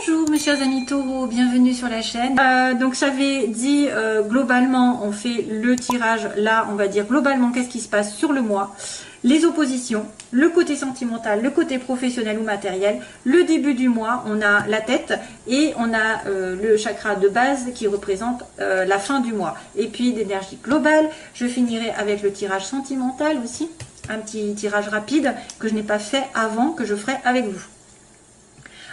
Bonjour mes chers amis taureaux, bienvenue sur la chaîne. Donc j'avais dit globalement on fait le tirage, là on va dire globalement qu'est-ce qui se passe sur le mois, les oppositions, le côté sentimental, le côté professionnel ou matériel, le début du mois, on a la tête et on a le chakra de base qui représente la fin du mois. Et puis l'énergie globale, je finirai avec le tirage sentimental aussi, un petit tirage rapide que je n'ai pas fait avant, que je ferai avec vous.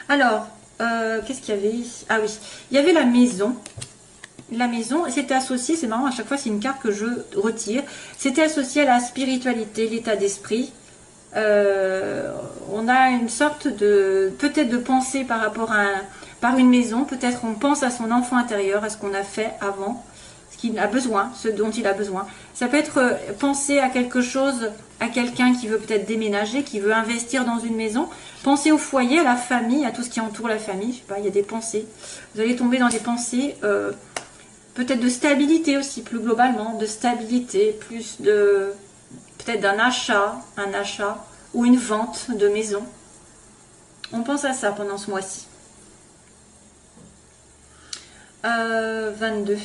Alors, qu'est-ce qu'il y avait? Ah oui, il y avait la maison. La maison, c'était associé, c'est marrant, à chaque fois c'est une carte que je retire. C'était associé à la spiritualité, l'état d'esprit. On a une sorte de, peut-être de pensée par rapport à par une maison. Peut-être on pense à son enfant intérieur, à ce qu'on a fait avant, ce qu'il a besoin, ce dont il a besoin. Ça peut être penser à quelque chose, à quelqu'un qui veut peut-être déménager, qui veut investir dans une maison. Pensez au foyer, à la famille, à tout ce qui entoure la famille. Je sais pas, il y a des pensées. Vous allez tomber dans des pensées, peut-être de stabilité aussi, plus globalement, de stabilité, plus de, peut-être d'un achat, un achat ou une vente de maison. On pense à ça pendant ce mois-ci. 22.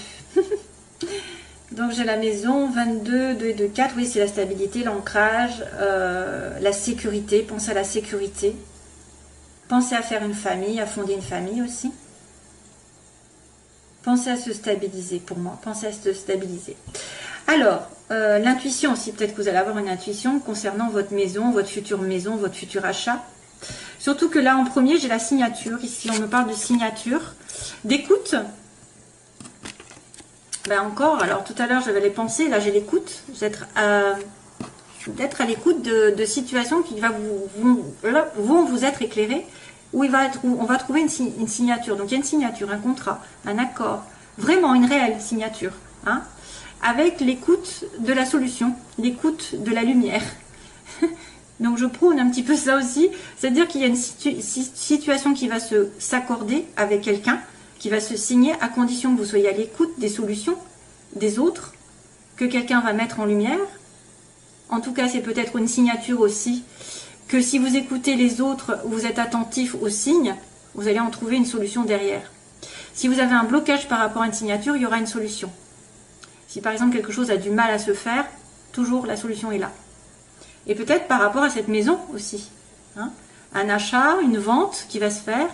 Donc j'ai la maison, 22, 2 et 2, 4, oui c'est la stabilité, l'ancrage, la sécurité, pensez à la sécurité. Pensez à faire une famille, à fonder une famille aussi. Pensez à se stabiliser pour moi, pensez à se stabiliser. Alors, l'intuition aussi, peut-être que vous allez avoir une intuition concernant votre maison, votre futur achat. Surtout que là en premier j'ai la signature, ici on me parle de signature, d'écoute. Ben encore, alors tout à l'heure j'avais les pensées, là j'ai l'écoute, d'être à l'écoute de situations qui vont vous être éclairées, où on va trouver une signature. Donc il y a une signature, un contrat, un accord, vraiment une réelle signature, hein, avec l'écoute de la solution, l'écoute de la lumière. Donc je prône un petit peu ça aussi, c'est-à-dire qu'il y a une situation qui va s'accorder avec quelqu'un, qui va se signer à condition que vous soyez à l'écoute des solutions des autres, que quelqu'un va mettre en lumière. En tout cas, c'est peut-être une signature aussi, que si vous écoutez les autres, vous êtes attentif aux signes, vous allez en trouver une solution derrière. Si vous avez un blocage par rapport à une signature, il y aura une solution. Si par exemple quelque chose a du mal à se faire, toujours la solution est là. Et peut-être par rapport à cette maison aussi, hein, un achat, une vente qui va se faire,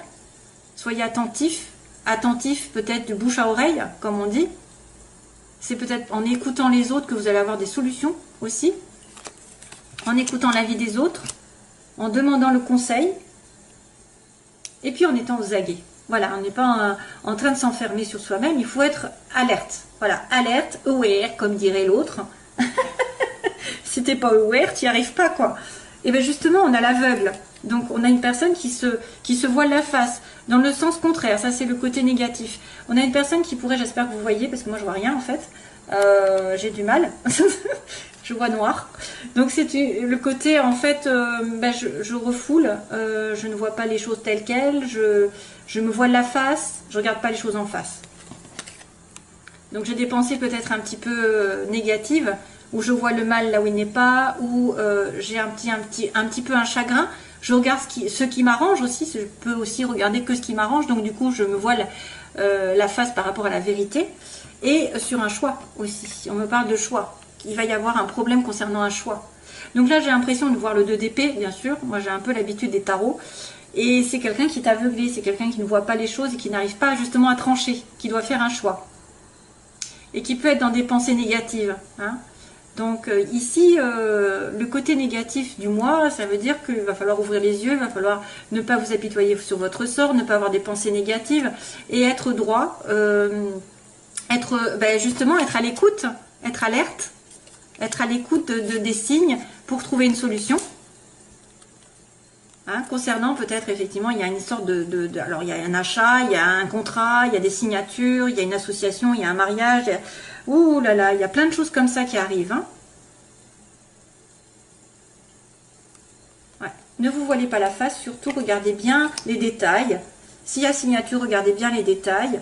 soyez attentifs. Attentif peut-être de bouche à oreille, comme on dit. C'est peut-être en écoutant les autres que vous allez avoir des solutions aussi. En écoutant l'avis des autres, en demandant le conseil, et puis en étant aux aguets. Voilà, on n'est pas en train de s'enfermer sur soi-même, il faut être alerte. Voilà, alerte, aware, comme dirait l'autre. Si t'es pas aware, tu n'y arrives pas, quoi. Et bien justement, on a l'aveugle. Donc on a une personne qui se voile la face, dans le sens contraire, ça c'est le côté négatif. On a une personne qui pourrait, j'espère que vous voyez, parce que moi je vois rien en fait, j'ai du mal, je vois noir. Donc c'est le côté en fait, je refoule, je ne vois pas les choses telles quelles, je me voile la face, je regarde pas les choses en face. Donc j'ai des pensées peut-être un petit peu négatives, où je vois le mal là où il n'est pas, où j'ai un petit peu un chagrin. Je regarde ce qui m'arrange aussi, je peux aussi regarder que ce qui m'arrange, donc du coup je me voile la face par rapport à la vérité. Et sur un choix aussi, on me parle de choix, il va y avoir un problème concernant un choix. Donc là j'ai l'impression de voir le 2 d'épée, bien sûr, moi j'ai un peu l'habitude des tarots, et c'est quelqu'un qui est aveuglé, c'est quelqu'un qui ne voit pas les choses et qui n'arrive pas justement à trancher, qui doit faire un choix. Et qui peut être dans des pensées négatives, hein. Donc ici, le côté négatif du mois, ça veut dire qu'il va falloir ouvrir les yeux, il va falloir ne pas vous apitoyer sur votre sort, ne pas avoir des pensées négatives et être droit, justement être à l'écoute, être alerte, être à l'écoute des signes pour trouver une solution. Hein, concernant peut-être effectivement, il y a une sorte alors il y a un achat, il y a un contrat, il y a des signatures, il y a une association, il y a un mariage. Ouh là là, il y a plein de choses comme ça qui arrivent. Hein. Ouais. Ne vous voilez pas la face, surtout regardez bien les détails. S'il y a signature, regardez bien les détails.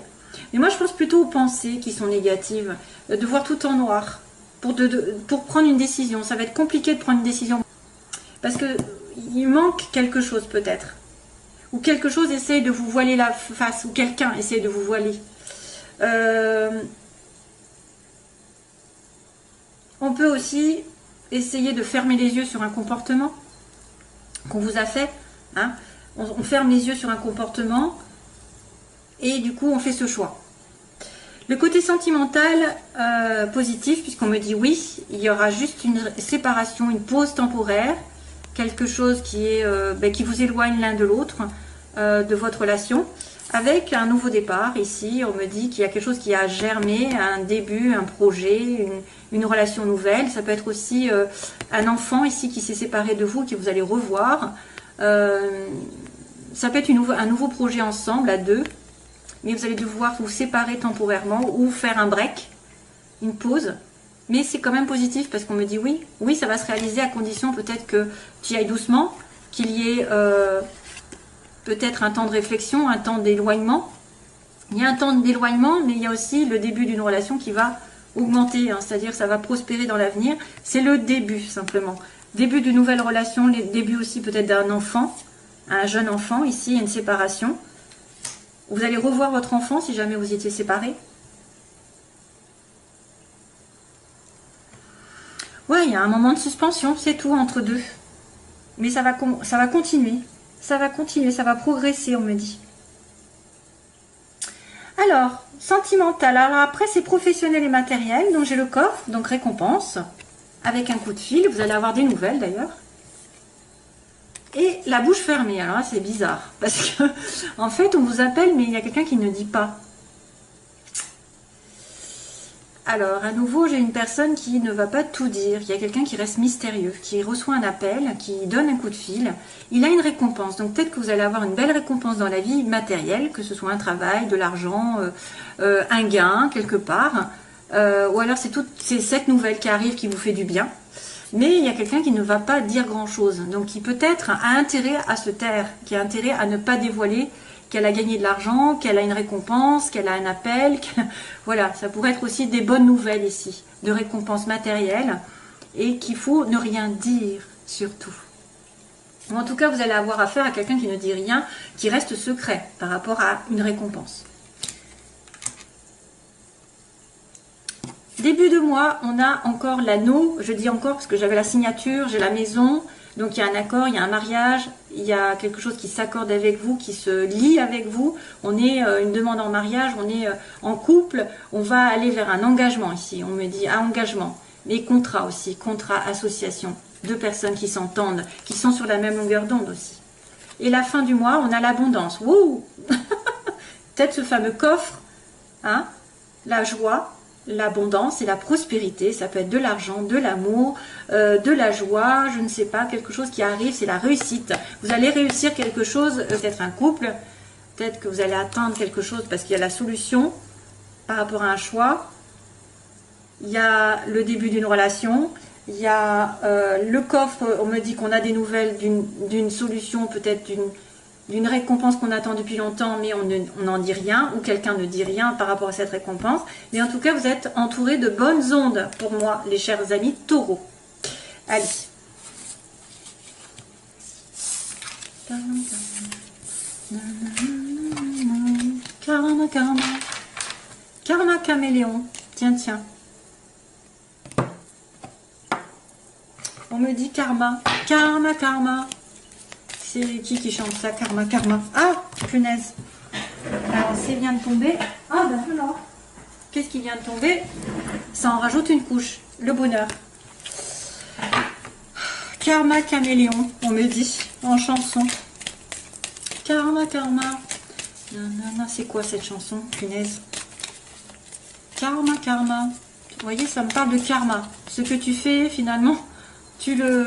Mais moi je pense plutôt aux pensées qui sont négatives, de voir tout en noir pour prendre une décision. Ça va être compliqué de prendre une décision parce que il manque quelque chose peut-être. ou quelque chose essaye de vous voiler la face, ou quelqu'un essaye de vous voiler. On peut aussi essayer de fermer les yeux sur un comportement qu'on vous a fait. Hein. On ferme les yeux sur un comportement et du coup on fait ce choix. Le côté sentimental positif, puisqu'on me dit oui, il y aura juste une séparation, une pause temporaire, quelque chose qui est qui vous éloigne l'un de l'autre de votre relation, avec un nouveau départ. Ici, on me dit qu'il y a quelque chose qui a germé, un début, un projet, une relation nouvelle. Ça peut être aussi un enfant ici qui s'est séparé de vous, que vous allez revoir. Ça peut être un nouveau projet ensemble, à deux. Mais vous allez devoir vous séparer temporairement ou faire un break, une pause. Mais c'est quand même positif parce qu'on me dit oui, oui, ça va se réaliser à condition peut-être que tu y ailles doucement, qu'il y ait peut-être un temps de réflexion, un temps d'éloignement. Il y a un temps d'éloignement, mais il y a aussi le début d'une relation qui va augmenter, hein, c'est-à-dire ça va prospérer dans l'avenir. C'est le début simplement. Début d'une nouvelle relation, le début aussi peut-être d'un enfant, un jeune enfant. Ici, il y a une séparation. Vous allez revoir votre enfant si jamais vous étiez séparés. Ouais, il y a un moment de suspension, c'est tout entre deux. Mais ça va continuer. Ça va continuer, ça va progresser, on me dit. Alors, sentimental. Alors après, c'est professionnel et matériel. Donc j'ai le coffre, donc récompense. Avec un coup de fil, vous allez avoir des nouvelles d'ailleurs. Et la bouche fermée, alors là c'est bizarre, parce que en fait on vous appelle mais il y a quelqu'un qui ne dit pas. Alors à nouveau j'ai une personne qui ne va pas tout dire, il y a quelqu'un qui reste mystérieux, qui reçoit un appel, qui donne un coup de fil, il a une récompense, donc peut-être que vous allez avoir une belle récompense dans la vie matérielle, que ce soit un travail, de l'argent, un gain quelque part, ou alors c'est cette nouvelle qui arrive qui vous fait du bien. Mais il y a quelqu'un qui ne va pas dire grand-chose. Donc, qui peut-être a intérêt à se taire, qui a intérêt à ne pas dévoiler qu'elle a gagné de l'argent, qu'elle a une récompense, qu'elle a un appel. Voilà, ça pourrait être aussi des bonnes nouvelles ici, de récompenses matérielles. Et qu'il faut ne rien dire, surtout. Ou en tout cas, vous allez avoir affaire à quelqu'un qui ne dit rien, qui reste secret par rapport à une récompense. Début de mois, on a encore l'anneau, je dis encore parce que j'avais la signature, j'ai la maison, donc il y a un accord, il y a un mariage, il y a quelque chose qui s'accorde avec vous, qui se lie avec vous, on est une demande en mariage, on est en couple, on va aller vers un engagement ici, on me dit engagement, mais contrat aussi, contrat, association, deux personnes qui s'entendent, qui sont sur la même longueur d'onde aussi. Et la fin du mois, on a l'abondance, wouh. Peut-être ce fameux coffre, hein, la joie, l'abondance et la prospérité, ça peut être de l'argent, de l'amour, de la joie, je ne sais pas, quelque chose qui arrive, c'est la réussite. Vous allez réussir quelque chose, peut-être un couple, peut-être que vous allez atteindre quelque chose parce qu'il y a la solution par rapport à un choix. Il y a le début d'une relation, il y a le coffre, on me dit qu'on a des nouvelles d'une solution, peut-être d'une récompense qu'on attend depuis longtemps, mais on n'en dit rien, ou quelqu'un ne dit rien par rapport à cette récompense. Mais en tout cas, vous êtes entouré de bonnes ondes pour moi, les chers amis taureaux. Allez. Karma, karma. Karma caméléon. Tiens, tiens. On me dit karma. Karma, karma. C'est qui chante ça? Karma, karma. Ah, punaise. Alors, c'est vient de tomber. Ah, ben voilà. Qu'est-ce qui vient de tomber? Ça en rajoute une couche. Le bonheur. Karma caméléon, on me dit, en chanson. Karma, karma. Nanana, c'est quoi cette chanson? Punaise. Karma, karma. Vous voyez, ça me parle de karma. Ce que tu fais, finalement, tu l'as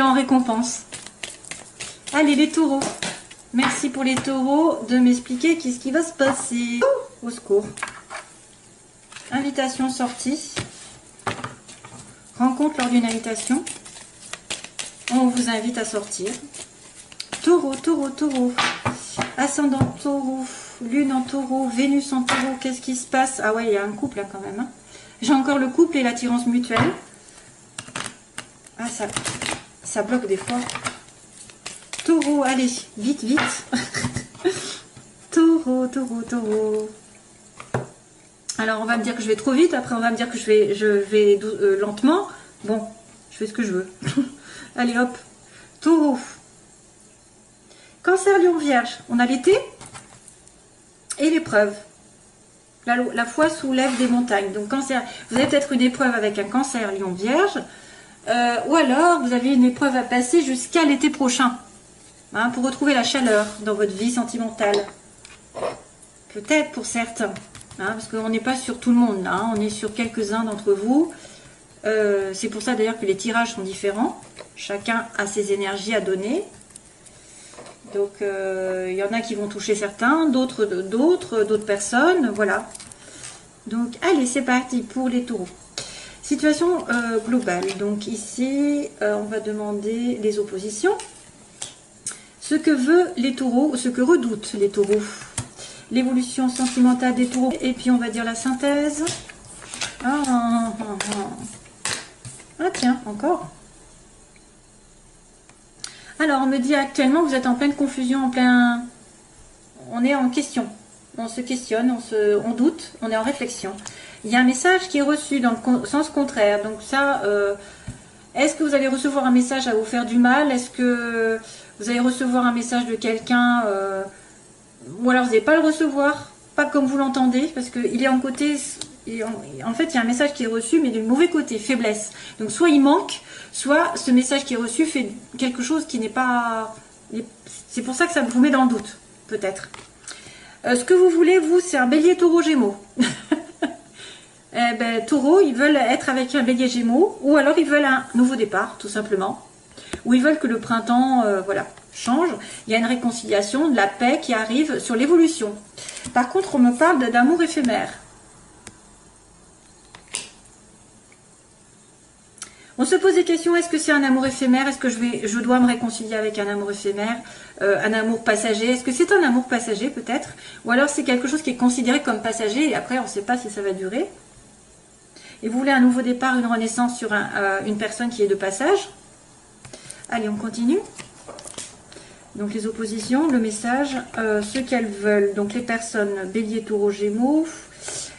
en récompense. Allez, les taureaux. Merci pour les taureaux de m'expliquer qu'est-ce qui va se passer. Au secours. Invitation sortie. Rencontre lors d'une invitation. On vous invite à sortir. Taureau, taureau, taureau. Ascendant taureau. Lune en taureau. Vénus en taureau. Qu'est-ce qui se passe? Ah ouais, il y a un couple là quand même. Hein. J'ai encore le couple et l'attirance mutuelle. Ah, ça bloque des fois. Taureau, allez, vite, vite. Taureau, taureau, taureau. Alors, on va me dire que je vais trop vite. Après, on va me dire que je vais lentement. Bon, je fais ce que je veux. Allez, hop. Taureau. Cancer, Lion, Vierge. On a l'été et l'épreuve. La foi soulève des montagnes. Donc, cancer, vous avez peut-être une épreuve avec un cancer, Lion, Vierge. Ou alors, vous avez une épreuve à passer jusqu'à l'été prochain. Hein, pour retrouver la chaleur dans votre vie sentimentale. Peut-être pour certains. Hein, parce qu'on n'est pas sur tout le monde. Là, hein, on est sur quelques-uns d'entre vous. C'est pour ça d'ailleurs que les tirages sont différents. Chacun a ses énergies à donner. Donc, il y en a qui vont toucher certains, d'autres personnes. Voilà. Donc, allez, c'est parti pour les taureaux. Situation globale. Donc, ici, on va demander les oppositions. Ce que veulent les taureaux, ce que redoutent les taureaux. L'évolution sentimentale des taureaux. Et puis, on va dire la synthèse. Ah tiens, encore. Alors, on me dit actuellement, vous êtes en pleine confusion, on est en question. On se questionne, on doute, on est en réflexion. Il y a un message qui est reçu dans le sens contraire. Donc ça, est-ce que vous allez recevoir un message à vous faire du mal? Est-ce que vous allez recevoir un message de quelqu'un ou alors vous n'allez pas le recevoir, pas comme vous l'entendez, parce qu'il est en côté... En fait, il y a un message qui est reçu, mais du mauvais côté, faiblesse. Donc, soit il manque, soit ce message qui est reçu fait quelque chose qui n'est pas... C'est pour ça que ça vous met dans le doute, peut-être. Ce que vous voulez, vous, c'est un bélier taureau gémeaux. Taureau, ils veulent être avec un bélier gémeaux, ou alors ils veulent un nouveau départ, tout simplement. Ou ils veulent que le printemps, voilà, change. Il y a une réconciliation, de la paix qui arrive sur l'évolution. Par contre, on me parle d'amour éphémère. On se pose des questions, est-ce que c'est un amour éphémère? Est-ce que je dois me réconcilier avec un amour éphémère? Un amour passager? Est-ce que c'est un amour passager peut-être? Ou alors c'est quelque chose qui est considéré comme passager et après on ne sait pas si ça va durer? Et vous voulez un nouveau départ, une renaissance sur une personne qui est de passage? Allez, on continue. Donc les oppositions, le message, ce qu'elles veulent. Donc les personnes bélier, taureau, gémeaux,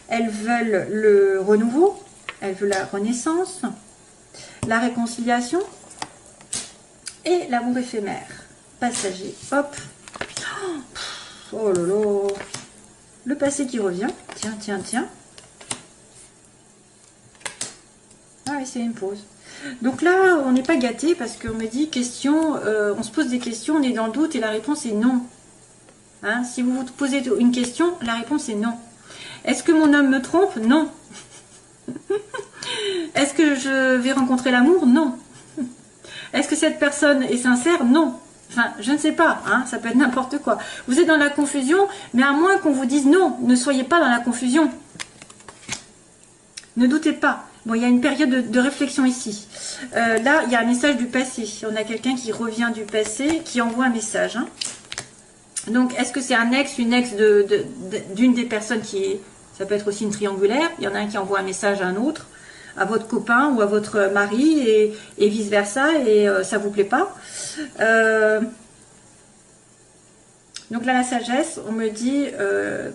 elles veulent le renouveau, elles veulent la renaissance, la réconciliation et l'amour éphémère, passager. Hop. Oh là là. Le passé qui revient. Tiens, tiens, tiens. Ah oui, c'est une pause. Donc là, on n'est pas gâté parce qu'on me dit question, on se pose des questions, on est dans le doute et la réponse est non. Hein, si vous vous posez une question, la réponse est non. Est-ce que mon homme me trompe? Non. Est-ce que je vais rencontrer l'amour? Non. Est-ce que cette personne est sincère? Non. Enfin, je ne sais pas, hein, ça peut être n'importe quoi. Vous êtes dans la confusion, mais à moins qu'on vous dise non, ne soyez pas dans la confusion. Ne doutez pas. Bon, il y a une période de réflexion ici. Là, il y a un message du passé. On a quelqu'un qui revient du passé, qui envoie un message. Hein. Donc, est-ce que c'est un ex, une ex d'une des personnes qui est... Ça peut être aussi une triangulaire. Il y en a un qui envoie un message à un autre, à votre copain ou à votre mari, et vice-versa, et ça ne vous plaît pas. Donc là, la sagesse, on me dit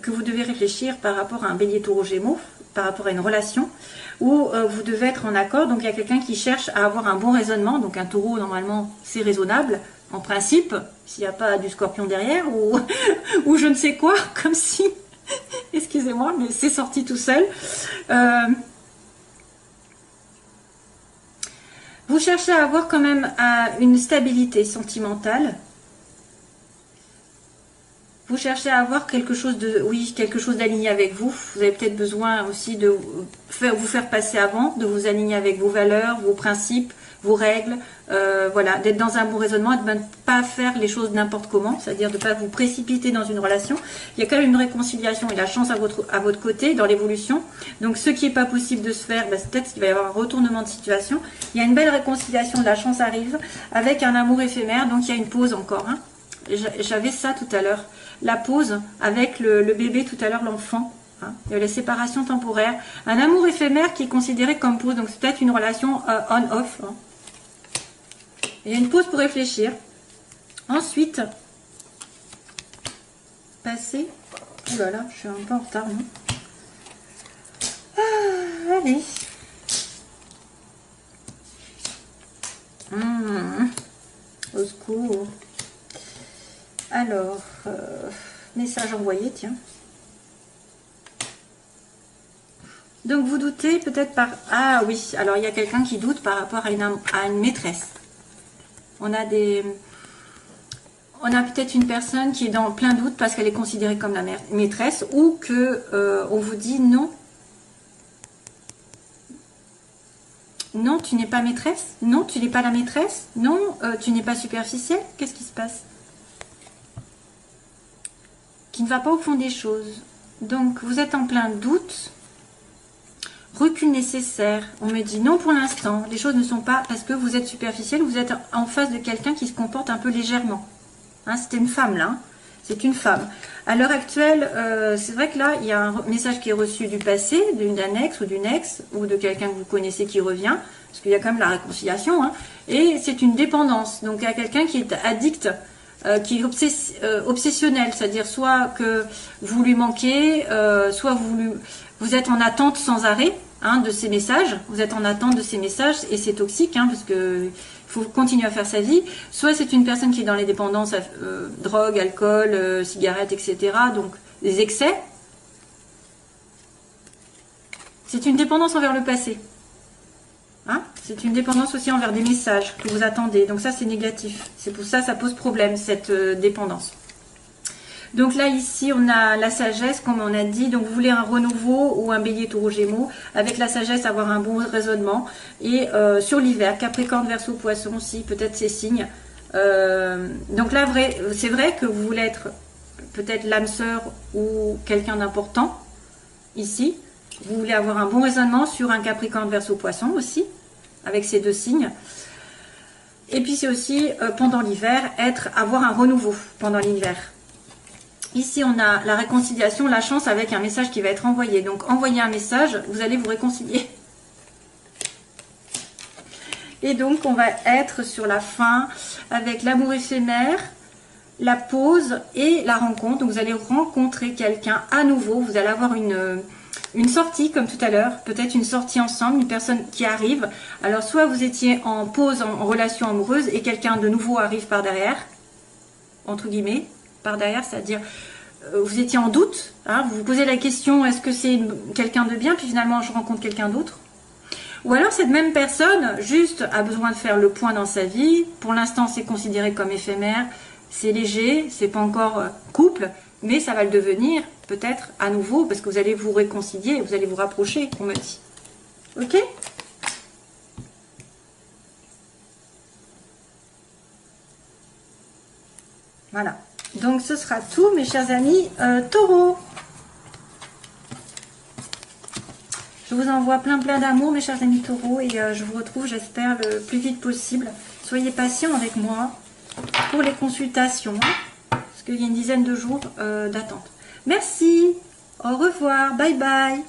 que vous devez réfléchir par rapport à un bélier taureau gémeaux, par rapport à une relation, où vous devez être en accord. Donc il y a quelqu'un qui cherche à avoir un bon raisonnement. Donc un taureau, normalement, c'est raisonnable, en principe, s'il n'y a pas du scorpion derrière, ou je ne sais quoi, comme si... Excusez-moi, mais c'est sorti tout seul. Vous cherchez à avoir quand même une stabilité sentimentale. Vous cherchez à avoir quelque chose quelque chose d'aligné avec vous. Vous avez peut-être besoin aussi de vous faire passer avant, de vous aligner avec vos valeurs, vos principes, vos règles, voilà, d'être dans un bon raisonnement et de ne pas faire les choses n'importe comment, c'est-à-dire de ne pas vous précipiter dans une relation. Il y a quand même une réconciliation et la chance à votre côté dans l'évolution. Donc ce qui n'est pas possible de se faire, c'est peut-être qu'il va y avoir un retournement de situation. Il y a une belle réconciliation, la chance arrive avec un amour éphémère, donc il y a une pause encore. Hein. J'avais ça tout à l'heure, la pause avec le bébé tout à l'heure, l'enfant. Hein, les séparations temporaires, un amour éphémère qui est considéré comme pause, donc c'est peut-être une relation on-off. Hein. Il y a une pause pour réfléchir. Ensuite, passer... Oh là là, je suis un peu en retard, non? Allez. Au secours. Alors, message envoyé, tiens. Donc, vous doutez peut-être par... Ah oui, alors il y a quelqu'un qui doute par rapport à une maîtresse. On a peut-être une personne qui est dans plein doute parce qu'elle est considérée comme la maîtresse ou que on vous dit non. Non, tu n'es pas maîtresse. Non, tu n'es pas la maîtresse. Non, tu n'es pas superficielle. Qu'est-ce qui se passe? Qui ne va pas au fond des choses. Donc, vous êtes en plein doute. Recul nécessaire. On me dit non pour l'instant. Les choses ne sont pas parce que vous êtes superficielle. Vous êtes en face de quelqu'un qui se comporte un peu légèrement. Hein, c'était une femme là. Hein. C'est une femme. À l'heure actuelle, c'est vrai que là, il y a un message qui est reçu du passé, d'un ex ou d'une ex, ou de quelqu'un que vous connaissez qui revient, parce qu'il y a quand même la réconciliation, hein, et c'est une dépendance. Donc, il y a quelqu'un qui est addict, qui est obsessionnel, c'est-à-dire soit que vous lui manquez, soit vous êtes en attente sans arrêt hein, de ces messages, vous êtes en attente de ces messages, et c'est toxique, hein, parce que... Il faut continuer à faire sa vie. Soit c'est une personne qui est dans les dépendances, drogue, alcool, cigarettes, etc. Donc, des excès. C'est une dépendance envers le passé. Hein? C'est une dépendance aussi envers des messages que vous attendez. Donc ça, c'est négatif. C'est pour ça que ça pose problème, cette dépendance. Donc là, ici, on a la sagesse, comme on a dit. Donc, vous voulez un renouveau ou un bélier taureau gémeaux. Avec la sagesse, avoir un bon raisonnement. Et sur l'hiver, Capricorne, Verseau, Poisson aussi, peut-être ces signes. Donc là, c'est vrai que vous voulez être peut-être l'âme sœur ou quelqu'un d'important. Ici, vous voulez avoir un bon raisonnement sur un Capricorne, Verseau, Poisson aussi. Avec ces deux signes. Et puis, c'est aussi, pendant l'hiver, avoir un renouveau pendant l'hiver. Ici, on a la réconciliation, la chance avec un message qui va être envoyé. Donc, envoyez un message, vous allez vous réconcilier. Et donc, on va être sur la fin avec l'amour éphémère, la pause et la rencontre. Donc, vous allez rencontrer quelqu'un à nouveau. Vous allez avoir une sortie, comme tout à l'heure. Peut-être une sortie ensemble, une personne qui arrive. Alors, soit vous étiez en pause, en relation amoureuse, et quelqu'un de nouveau arrive par derrière, entre guillemets. Par derrière, c'est-à-dire vous étiez en doute, hein, vous vous posez la question est-ce que c'est quelqu'un de bien, puis finalement je rencontre quelqu'un d'autre, ou alors cette même personne juste a besoin de faire le point dans sa vie. Pour l'instant c'est considéré comme éphémère, c'est léger, c'est pas encore couple, mais ça va le devenir peut-être à nouveau parce que vous allez vous réconcilier, vous allez vous rapprocher, on me dit. Ok? Voilà. Donc, ce sera tout, mes chers amis taureaux. Je vous envoie plein d'amour, mes chers amis taureaux. Et je vous retrouve, j'espère, le plus vite possible. Soyez patients avec moi pour les consultations. Parce qu'il y a une dizaine de jours d'attente. Merci. Au revoir. Bye bye.